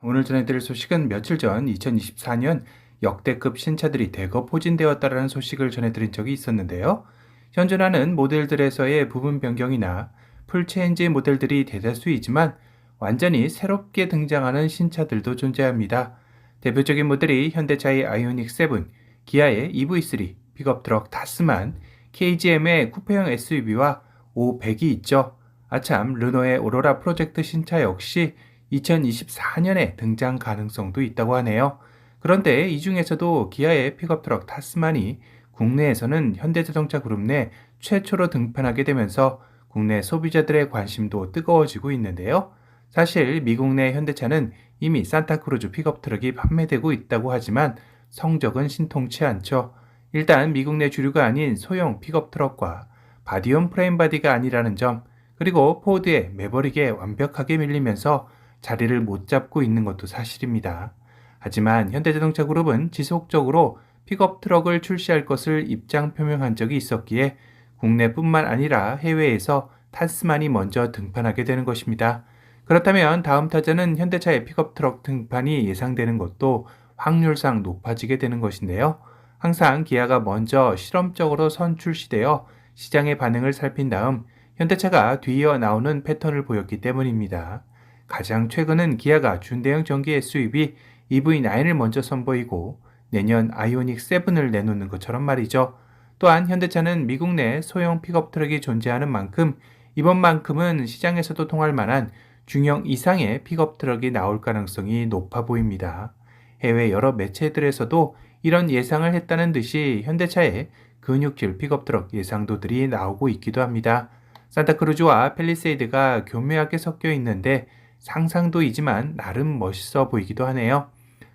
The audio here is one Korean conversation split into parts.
오늘 전해드릴 소식은 며칠 전 2024년 역대급 신차들이 대거 포진되었다라는 소식을 전해드린 적이 있었는데요. 현존하는 모델들에서의 부분 변경이나 풀체인지 모델들이 대다수이지만 완전히 새롭게 등장하는 신차들도 존재합니다. 대표적인 모델이 현대차의 아이오닉 7, 기아의 EV3, 픽업트럭 타스만, KGM의 쿠페형 SUV와 O100이 있죠. 아참, 르노의 오로라 프로젝트 신차 역시 2024년에 등장 가능성도 있다고 하네요. 그런데 이 중에서도 기아의 픽업트럭 타스만이 국내에서는 현대자동차 그룹 내 최초로 등판하게 되면서 국내 소비자들의 관심도 뜨거워지고 있는데요. 사실 미국 내 현대차는 이미 산타크루즈 픽업트럭이 판매되고 있다고 하지만 성적은 신통치 않죠. 일단 미국 내 주류가 아닌 소형 픽업트럭과 바디온 프레임바디가 아니라는 점, 그리고 포드의 매버릭에 완벽하게 밀리면서 자리를 못 잡고 있는 것도 사실입니다. 하지만 현대자동차 그룹은 지속적으로 픽업 트럭을 출시할 것을 입장 표명한 적이 있었기에 국내뿐만 아니라 해외에서 타스만이 먼저 등판하게 되는 것입니다. 그렇다면 다음 타자는 현대차의 픽업 트럭 등판이 예상되는 것도 확률상 높아지게 되는 것인데요. 항상 기아가 먼저 실험적으로 선출시되어 시장의 반응을 살핀 다음 현대차가 뒤이어 나오는 패턴을 보였기 때문입니다. 가장 최근은 기아가 준대형 전기 SUV EV9을 먼저 선보이고 내년 아이오닉 7을 내놓는 것처럼 말이죠. 또한 현대차는 미국 내 소형 픽업 트럭이 존재하는 만큼 이번만큼은 시장에서도 통할 만한 중형 이상의 픽업 트럭이 나올 가능성이 높아 보입니다. 해외 여러 매체들에서도 이런 예상을 했다는 듯이 현대차의 근육질 픽업 트럭 예상도들이 나오고 있기도 합니다. 산타크루즈와 팰리세이드가 교묘하게 섞여 있는데 상상도이지만 나름 멋있어 보이기도 하네요.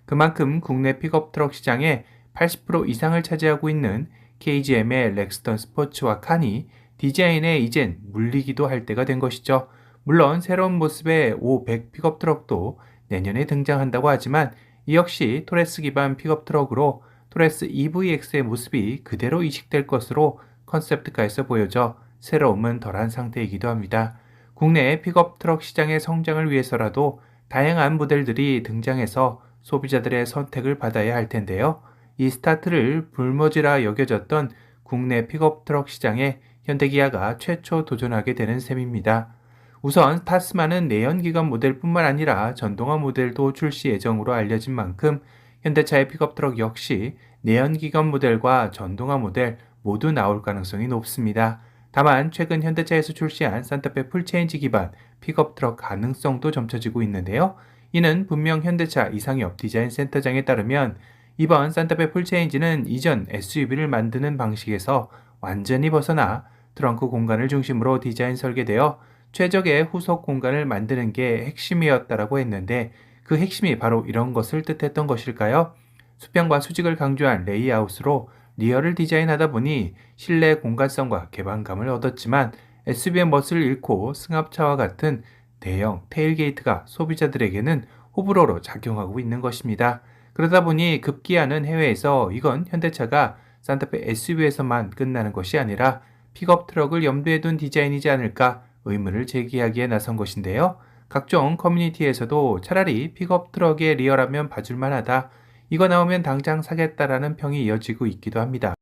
그만큼 국내 픽업 트럭 시장의 80% 이상을 차지하고 있는 KGM의 렉스턴 스포츠와 칸이 디자인에 이젠 물리기도 할 때가 된 것이죠. 물론 새로운 모습의 O100 픽업 트럭도 내년에 등장한다고 하지만 이 역시 토레스 기반 픽업 트럭으로 토레스 EVX의 모습이 그대로 이식될 것으로 컨셉트카에서 보여져 새로움은 덜한 상태이기도 합니다. 국내 픽업 트럭 시장의 성장을 위해서라도 다양한 모델들이 등장해서 소비자들의 선택을 받아야 할 텐데요. 이 스타트를 불모지라 여겨졌던 국내 픽업 트럭 시장에 현대기아가 최초 도전하게 되는 셈입니다. 우선 타스만은 내연기관 모델뿐만 아니라 전동화 모델도 출시 예정으로 알려진 만큼 현대차의 픽업 트럭 역시 내연기관 모델과 전동화 모델 모두 나올 가능성이 높습니다. 다만 최근 현대차에서 출시한 산타페 풀체인지 기반 픽업 트럭 가능성도 점쳐지고 있는데요. 이는 분명 현대차 이상엽 디자인 센터장에 따르면 이번 산타페 풀체인지는 이전 SUV를 만드는 방식에서 완전히 벗어나 트렁크 공간을 중심으로 디자인 설계되어 최적의 후속 공간을 만드는 게 핵심이었다라고 했는데 그 핵심이 바로 이런 것을 뜻했던 것일까요? 수평과 수직을 강조한 레이아웃으로 리어를 디자인하다 보니 실내 공간성과 개방감을 얻었지만 SUV의 멋을 잃고 승합차와 같은 대형 테일게이트가 소비자들에게는 호불호로 작용하고 있는 것입니다. 그러다 보니 급기야는 해외에서 이건 현대차가 산타페 SUV에서만 끝나는 것이 아니라 픽업 트럭을 염두에 둔 디자인이지 않을까 의문을 제기하기에 나선 것인데요. 각종 커뮤니티에서도 차라리 픽업 트럭의 리어라면 봐줄만 하다. 이거 나오면 당장 사겠다라는 평이 이어지고 있기도 합니다.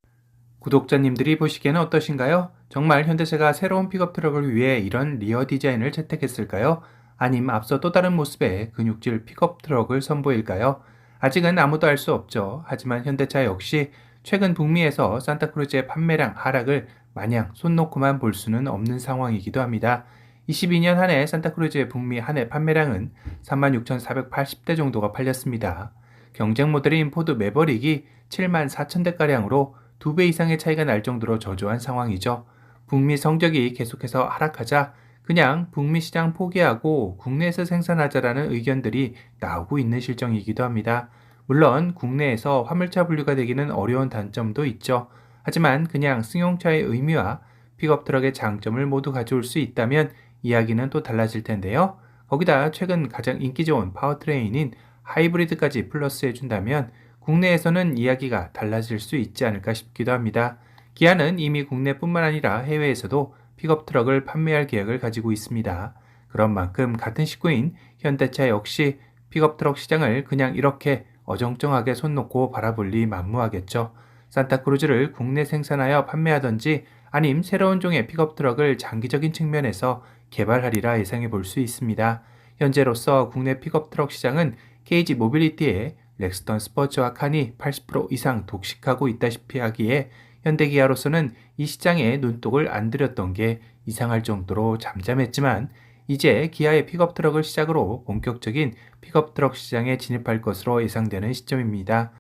구독자님들이 보시기에는 어떠신가요? 정말 현대차가 새로운 픽업 트럭을 위해 이런 리어 디자인을 채택했을까요? 아님 앞서 또 다른 모습의 근육질 픽업 트럭을 선보일까요? 아직은 아무도 알 수 없죠. 하지만 현대차 역시 최근 북미에서 산타크루즈의 판매량 하락을 마냥 손 놓고만 볼 수는 없는 상황이기도 합니다. 22년 한 해 산타크루즈의 북미 한 해 판매량은 36,480대 정도가 팔렸습니다. 경쟁 모델인 포드 매버릭이 7만 4천대가량으로 2배 이상의 차이가 날 정도로 저조한 상황이죠. 북미 성적이 계속해서 하락하자 그냥 북미 시장 포기하고 국내에서 생산하자라는 의견들이 나오고 있는 실정이기도 합니다. 물론 국내에서 화물차 분류가 되기는 어려운 단점도 있죠. 하지만 그냥 승용차의 의미와 픽업 트럭의 장점을 모두 가져올 수 있다면 이야기는 또 달라질 텐데요. 거기다 최근 가장 인기 좋은 파워트레인인 하이브리드까지 플러스해준다면 국내에서는 이야기가 달라질 수 있지 않을까 싶기도 합니다. 기아는 이미 국내뿐만 아니라 해외에서도 픽업 트럭을 판매할 계획을 가지고 있습니다. 그런 만큼 같은 식구인 현대차 역시 픽업트럭 시장을 그냥 이렇게 어정쩡하게 손 놓고 바라볼 리 만무하겠죠. 산타크루즈를 국내 생산하여 판매하던지 아님 새로운 종의 픽업트럭을 장기적인 측면에서 개발하리라 예상해 볼 수 있습니다. 현재로서 국내 픽업트럭 시장은 KG 모빌리티의 렉스턴 스포츠와 칸이 80% 이상 독식하고 있다시피 하기에 현대기아로서는 이 시장에 눈독을 안 들였던 게 이상할 정도로 잠잠했지만 이제 기아의 픽업트럭을 시작으로 본격적인 픽업트럭 시장에 진입할 것으로 예상되는 시점입니다.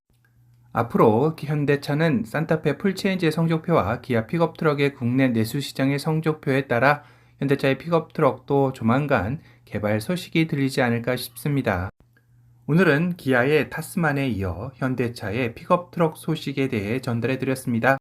앞으로 현대차는 산타페 풀체인지의 성적표와 기아 픽업트럭의 국내 내수 시장의 성적표에 따라 현대차의 픽업트럭도 조만간 개발 소식이 들리지 않을까 싶습니다. 오늘은 기아의 타스만에 이어 현대차의 픽업트럭 소식에 대해 전달해 드렸습니다.